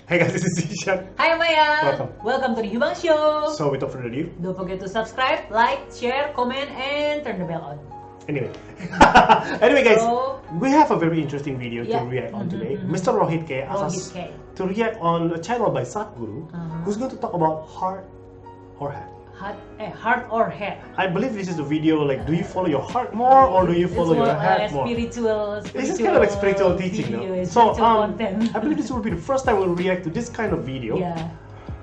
Hey guys, this is Zishan. Hi Maya! Welcome. Welcome to the Hiubang Show! So without further ado, Don't forget to subscribe, like, share, comment, and turn the bell on. anyway. Anyway guys, So- we have a very interesting video Yeah. to react on today. Mhm. Mr. Rohit K asked Rohit us K. to react on a channel by Sadhguru, Uh-huh. who's going to talk about heart or head. Heart or head? I believe this is a video like, do you follow your heart more or do you follow It's your more, head more? Spiritual. This is kind of like spiritual teaching, video, no? spiritual So content. I believe this will be the first time we'll react to this kind of video. Yeah.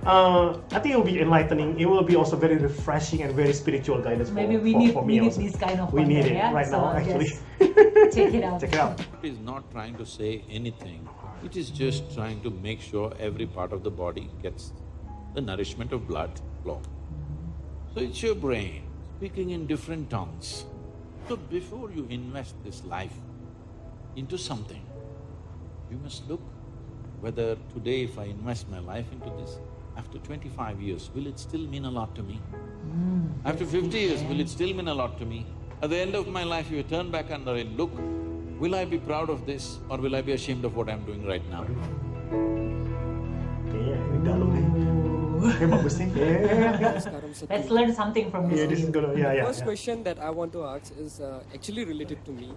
I think it will be enlightening. It will be also very refreshing and very spiritual guidance Maybe for, we for, need, for we me need also. this kind of We content, need it yeah? right So now, actually. just check it out. Check it out. It is not trying to say anything, it is just trying to make sure every part of the body gets the nourishment of blood flow. So it's your brain speaking in different tongues. So before you invest this life into something, you must look whether today if I invest my life into this, after 25 years, will it still mean a lot to me? After 50 years, will it still mean a lot to me? At the end of my life, if I turn back and I look, will I be proud of this or will I be ashamed of what I'm doing right now? Kayaknya ini dalam nih. Kayak bagus nih. Yeah. Namaskaram, Sadhguru. Let's learn something from this Yeah, this is video. gonna. Yeah. First question that I want to ask is actually related to me.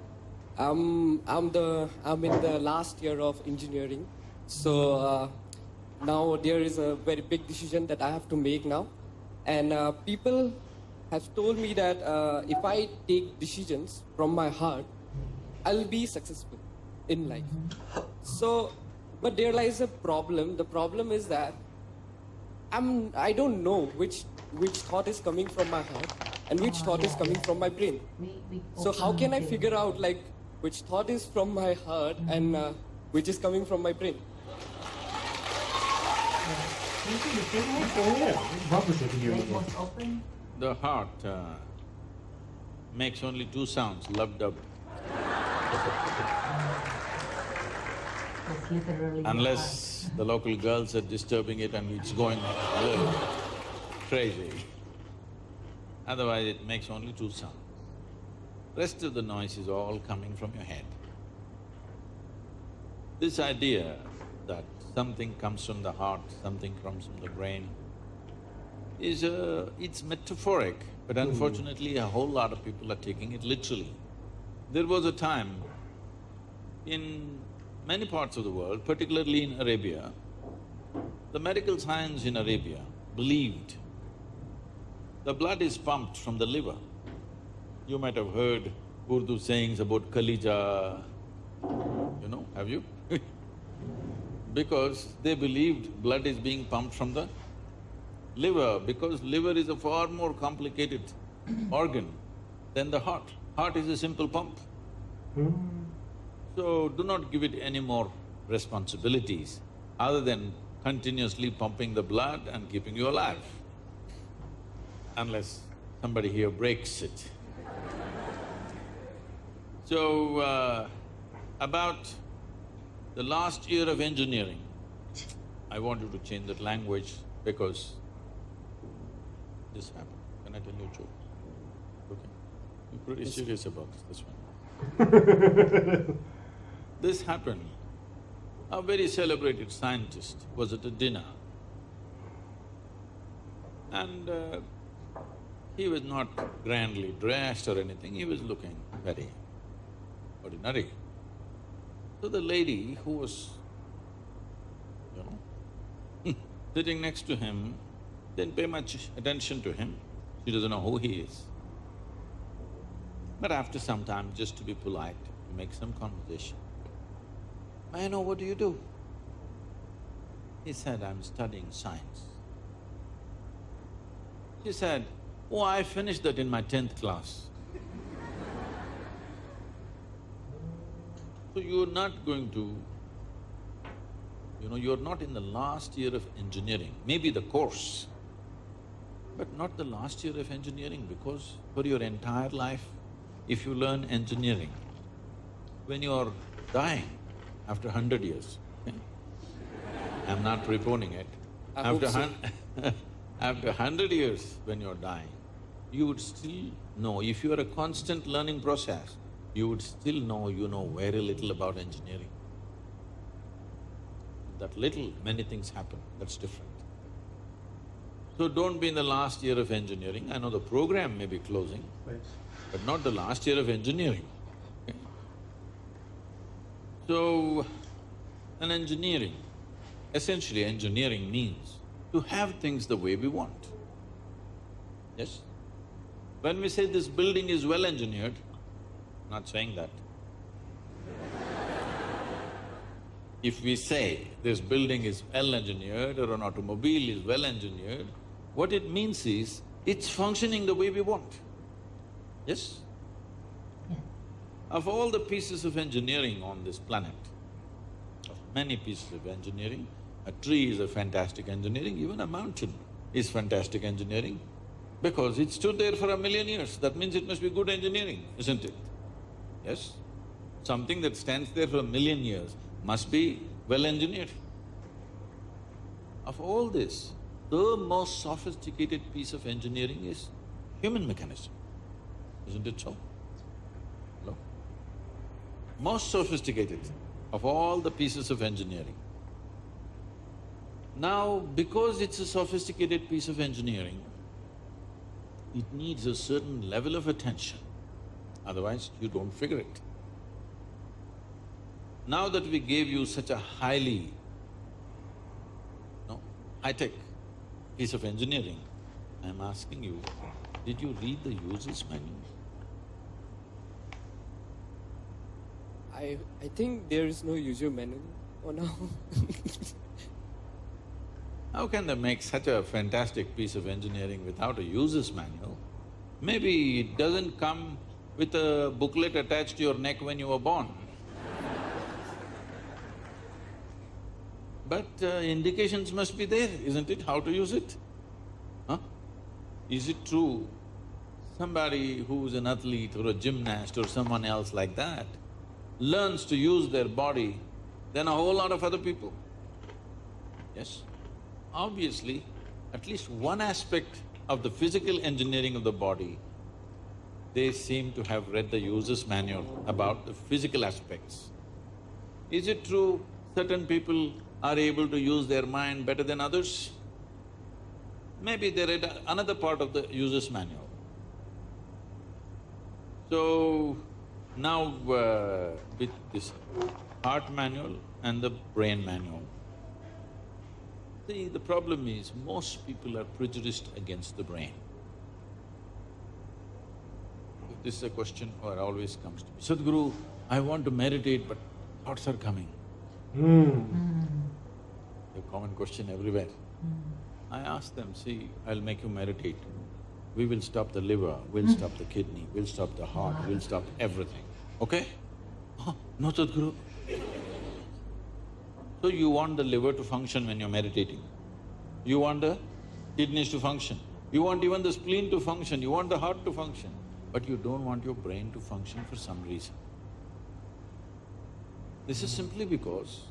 I'm in the last year of engineering, so now there is a very big decision that I have to make now, and people have told me that if I take decisions from my heart, I'll be successful in life. So, but there lies a problem. The problem is that I don't know which thought is coming from my heart and which thought is coming from my brain. So how can I figure out like which thought is from my heart and which is coming from my brain? Bagus ya video ini. Most open. The heart makes only two sounds, lub-dub. It's literally the Unless heart. the local girls are disturbing it and it's going crazy. Otherwise, it makes only two sounds. Rest of the noise is all coming from your head. This idea that something comes from the heart, something comes from the brain, it's metaphoric, but unfortunately a whole lot of people are taking it literally. There was a time in many parts of the world, particularly in Arabia, the medical science in Arabia believed the blood is pumped from the liver. You might have heard Urdu sayings about Kalija, have you? Because they believed blood is being pumped from the liver, because liver is a far more complicated organ than the heart. Heart is a simple pump. So do not give it any more responsibilities other than continuously pumping the blood and keeping you alive, unless somebody here breaks it. So, about the last year of engineering, I want you to change that language because this happened. Can I tell you a joke? Okay. You're pretty serious about this one. This happened. A very celebrated scientist was at a dinner and he was not grandly dressed or anything, he was looking very ordinary. So the lady who was, sitting next to him didn't pay much attention to him, she doesn't know who he is. But after some time, just to be polite, to make some conversation, "May I know what do you do?" He said, "I'm studying science." She said, "Oh, I finished that in my 10th class." So you're not going to, you're not in the last year of engineering, maybe the course, but not the last year of engineering, because for your entire life, if you learn engineering, when you're dying after 100 years, I'm not preponing it, I hope so. after 100 years when you're dying, you would still know, if you are a constant learning process, you would still know you know very little about engineering. that little, many things happen, that's different. So don't be in the last year of engineering. I know the program may be closing, Right. but not the last year of engineering. Okay? So, an engineering, essentially engineering means to have things the way we want. Yes? When we say this building is well engineered, not saying that. If we say this building is well engineered or an automobile is well engineered, what it means is it's functioning the way we want. Yes? Of all the pieces of engineering on this planet, of many pieces of engineering, a tree is a fantastic engineering, even a mountain is fantastic engineering, because it stood there for 1,000,000 years, that means it must be good engineering, isn't it? Yes? Something that stands there for 1,000,000 years must be well engineered. Of all this, the most sophisticated piece of engineering is human mechanism, isn't it so? Hello? Most sophisticated of all the pieces of engineering. Now, because it's a sophisticated piece of engineering, it needs a certain level of attention, otherwise you don't figure it. Now that we gave you such a highly, high-tech piece of engineering, I'm asking you, did you read the user's manual? I think there is no user manual for now. How can they make such a fantastic piece of engineering without a user's manual? Maybe it doesn't come with a booklet attached to your neck when you were born. But indications must be there, isn't it, how to use it? Huh? Is it true somebody who's an athlete or a gymnast or someone else like that learns to use their body than a whole lot of other people? Yes? Obviously, at least one aspect of the physical engineering of the body, they seem to have read the user's manual about the physical aspects. Is it true certain people are able to use their mind better than others? Maybe they read another part of the user's manual. So, now with this heart manual and the brain manual, see, the problem is most people are prejudiced against the brain. This is a question that always comes to me. Sadhguru, I want to meditate but thoughts are coming. A common question everywhere. I ask them, see, I'll make you meditate. We will stop the liver, we'll stop the kidney, we'll stop the heart, we'll stop everything, okay? Oh, no, Sadhguru. So you want the liver to function when you're meditating, you want the kidneys to function, you want even the spleen to function, you want the heart to function, but you don't want your brain to function for some reason. This is simply because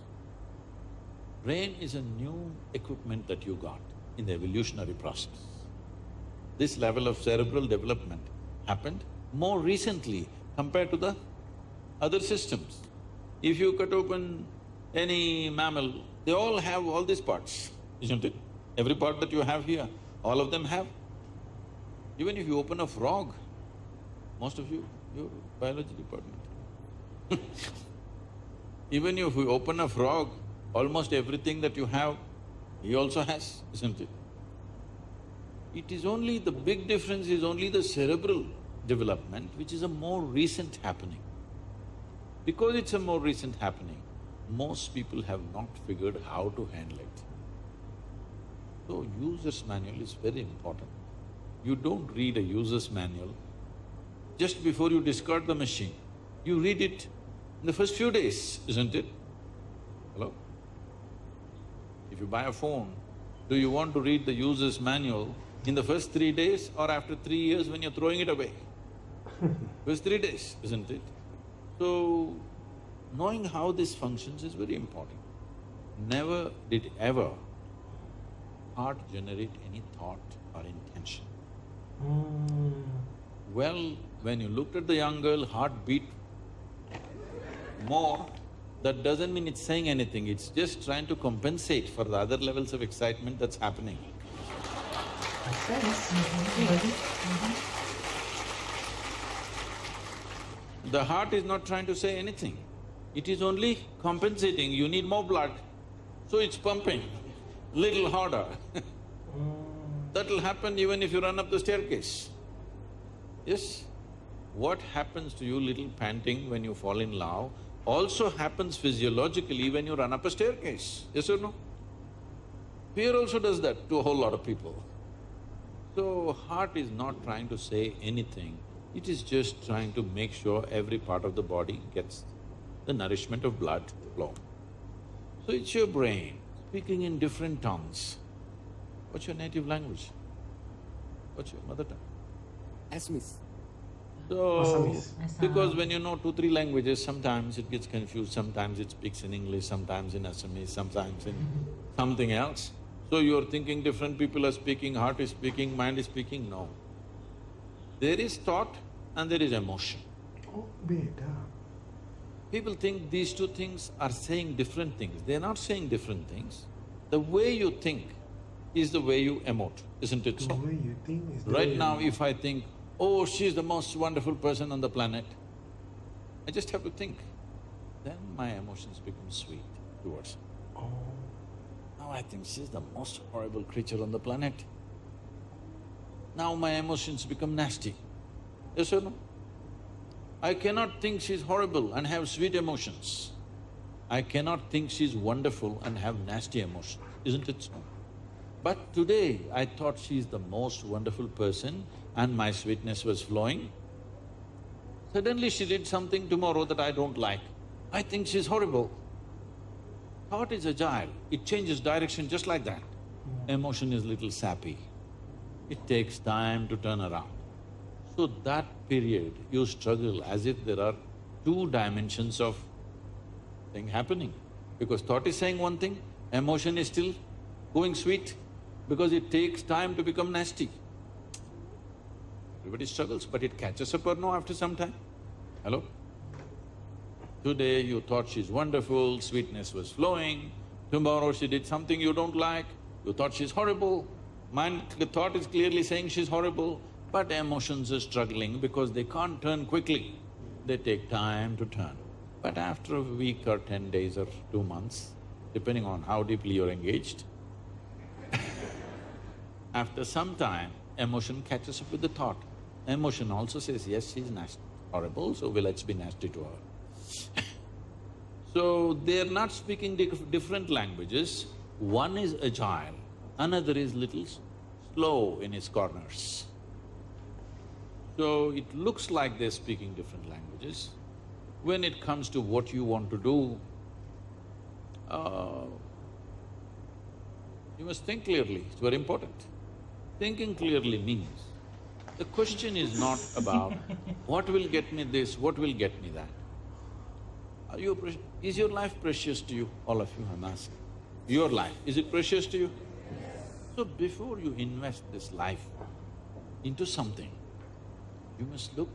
brain is a new equipment that you got in the evolutionary process. This level of cerebral development happened more recently compared to the other systems. If you cut open any mammal, they all have all these parts, isn't it? Every part that you have here, all of them have. Even if you open a frog, most of you, your biology department. Even if you open a frog, almost everything that you have, he also has, isn't it? It is only… the big difference is only the cerebral development, which is a more recent happening. Because it's a more recent happening, most people have not figured how to handle it. So, user's manual is very important. You don't read a user's manual just before you discard the machine. You read it in the first few days, isn't it? Hello? If you buy a phone, do you want to read the user's manual in the first 3 days or after 3 years when you're throwing it away? First 3 days, isn't it? So, knowing how this functions is very important. Never did ever heart generate any thought or intention. Well, when you looked at the young girl, heart beat more That doesn't mean it's saying anything, it's just trying to compensate for the other levels of excitement that's happening. The heart is not trying to say anything, it is only compensating, you need more blood, so it's pumping little harder. That'll happen even if you run up the staircase. Yes? What happens to you little panting when you fall in love also happens physiologically when you run up a staircase, yes or no? Fear also does that to a whole lot of people. So, heart is not trying to say anything, it is just trying to make sure every part of the body gets the nourishment of blood flow. So it's your brain speaking in different tongues. What's your native language? What's your mother tongue? Assamese. So, Assamese. because when you know 2-3 languages, sometimes it gets confused, sometimes it speaks in English, sometimes in Assamese, sometimes in something else. So you're thinking different people are speaking, heart is speaking, mind is speaking, no. There is thought and there is emotion. Oh, beda. People think these two things are saying different things. They're not saying different things. The way you think is the way you emote, isn't it The so? way you think is the way Right you now, move. if I think, oh, she's the most wonderful person on the planet, I just have to think. Then my emotions become sweet towards her. Oh, Now I think she's the most horrible creature on the planet. Now my emotions become nasty. Yes or no? I cannot think she's horrible and have sweet emotions. I cannot think she's wonderful and have nasty emotions, isn't it so? But today I thought she's the most wonderful person and my sweetness was flowing. Suddenly she did something tomorrow that I don't like. I think she's horrible. Thought is agile, it changes direction just like that. Emotion is little sappy. It takes time to turn around. So that period you struggle as if there are 2 dimensions of thing happening. Because thought is saying one thing, emotion is still going sweet because it takes time to become nasty. Everybody struggles, but it catches up or no after some time? Hello? Today you thought she's wonderful, sweetness was flowing, tomorrow she did something you don't like, you thought she's horrible. The thought is clearly saying she's horrible, but emotions are struggling because they can't turn quickly. They take time to turn. But after a week or 10 days or 2 months, depending on how deeply you're engaged, after some time, emotion catches up with the thought. Emotion also says, yes, she's nasty, horrible, so let's be nasty to her. So, they're not speaking different languages. One is agile, another is little slow in its corners. So, it looks like they're speaking different languages. When it comes to what you want to do, you must think clearly, it's very important. Thinking clearly means, the question is not about what will get me this, what will get me that. Is your life precious to you? All of you, I'm asking. Your life, is it precious to you? So before you invest this life into something, you must look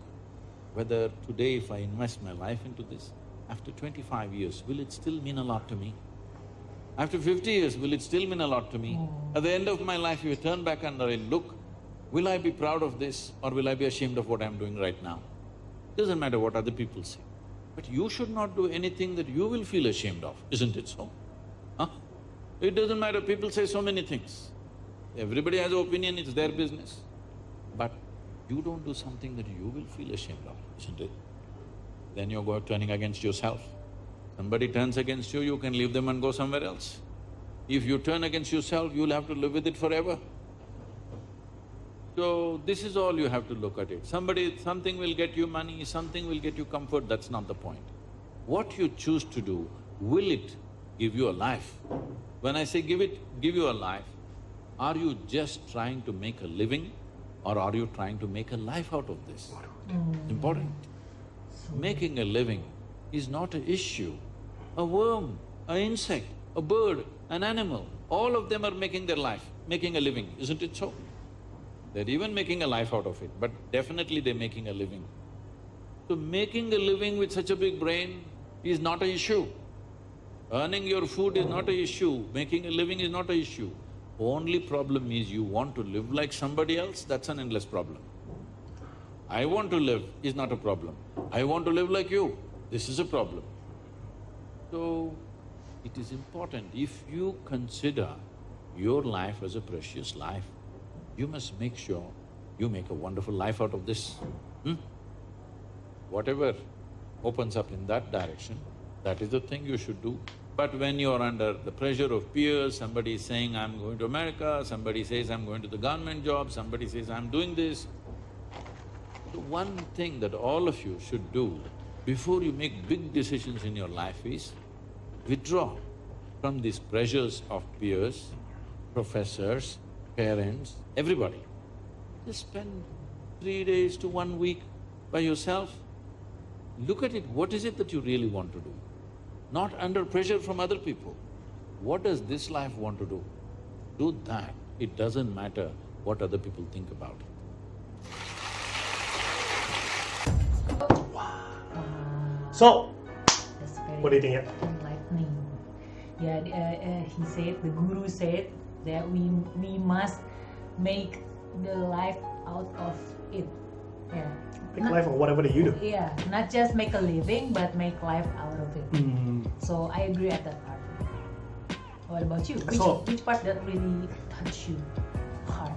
whether today if I invest my life into this, after 25 years, will it still mean a lot to me? After 50 years, will it still mean a lot to me? At the end of my life, if I turn back and I look, will I be proud of this or will I be ashamed of what I'm doing right now? Doesn't matter what other people say. But you should not do anything that you will feel ashamed of, isn't it so? Huh? It doesn't matter, people say so many things. Everybody has an opinion, it's their business. But you don't do something that you will feel ashamed of, isn't it? Then you're turning against yourself. Somebody turns against you, you can leave them and go somewhere else. If you turn against yourself, you'll have to live with it forever. So, this is all you have to look at it. Something will get you money, something will get you comfort, that's not the point. What you choose to do, will it give you a life? When I say give you a life, are you just trying to make a living or are you trying to make a life out of this? Important. Making a living is not an issue. A worm, an insect, a bird, an animal, all of them are making their life, making a living, isn't it so? They're even making a life out of it, but definitely they're making a living. So making a living with such a big brain is not an issue. Earning your food is not an issue, making a living is not an issue. Only problem is you want to live like somebody else, that's an endless problem. I want to live is not a problem. I want to live like you, this is a problem. So, it is important, if you consider your life as a precious life, you must make sure you make a wonderful life out of this. Whatever opens up in that direction, that is the thing you should do. But when you're under the pressure of peers, somebody is saying, I'm going to America, somebody says, I'm going to the government job, somebody says, I'm doing this. The one thing that all of you should do before you make big decisions in your life is withdraw from these pressures of peers, professors, parents, everybody. Just spend 3 days to 1 week by yourself. Look at it, what is it that you really want to do? Not under pressure from other people. What does this life want to do? Do that. It doesn't matter what other people think about it. So, That's very what do you think? Yeah? enlightening. Yeah, he said, the guru said that we must make the life out of it. Yeah. Make life or whatever that you do. Yeah, not just make a living, but make life out of it. So I agree at that part. What about you? Which part that really touched you hard?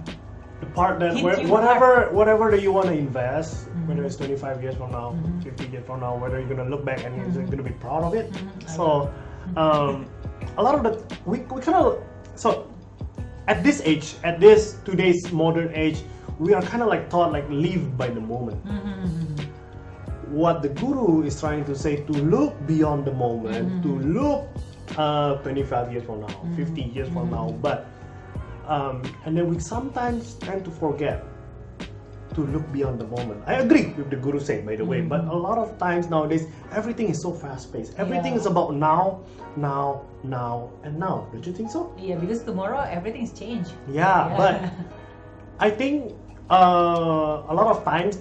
The part that Hit you whatever that you want to invest, whether it's 25 years from now, 50 years from now, whether you're gonna look back and you're gonna be proud of it. So, a lot of the we kind of at this age, at this today's modern age, we are kind of like taught like live by the moment. What the guru is trying to say, to look beyond the moment, to look 25 years from now, 50 years from now, but and then we sometimes tend to forget to look beyond the moment. I agree with the guru said, by the way, but a lot of times nowadays everything is so fast-paced. Everything is about now, and now. Don't you think so? Yeah, because tomorrow everything's changed. Yeah, but I think a lot of times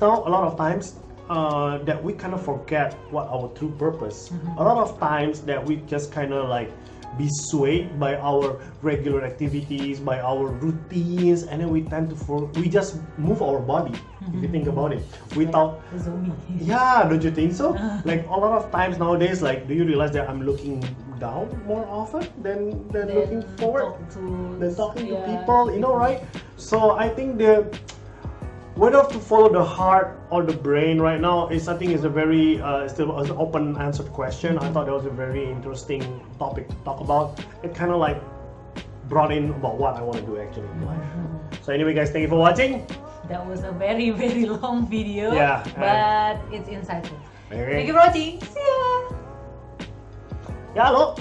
that we kind of forget what our true purpose. A lot of times that we just kind of like be swayed by our regular activities, by our routines, and then we tend to we just move our body. If you think about it, without a zombie. Yeah, don't you think so? Like a lot of times nowadays, like, do you realize that I'm looking down more often than looking forward, than talking to people, you know, right? So I think whether to follow the heart or the brain right now is, I think, is a very still an open answered question. I thought that was a very interesting topic to talk about. It kind of like brought in about what I want to do actually in life. So anyway, guys, thank you for watching. That was a very, very long video. Yeah, but it's insightful. Okay. Thank you for watching. See ya. Ya, hello.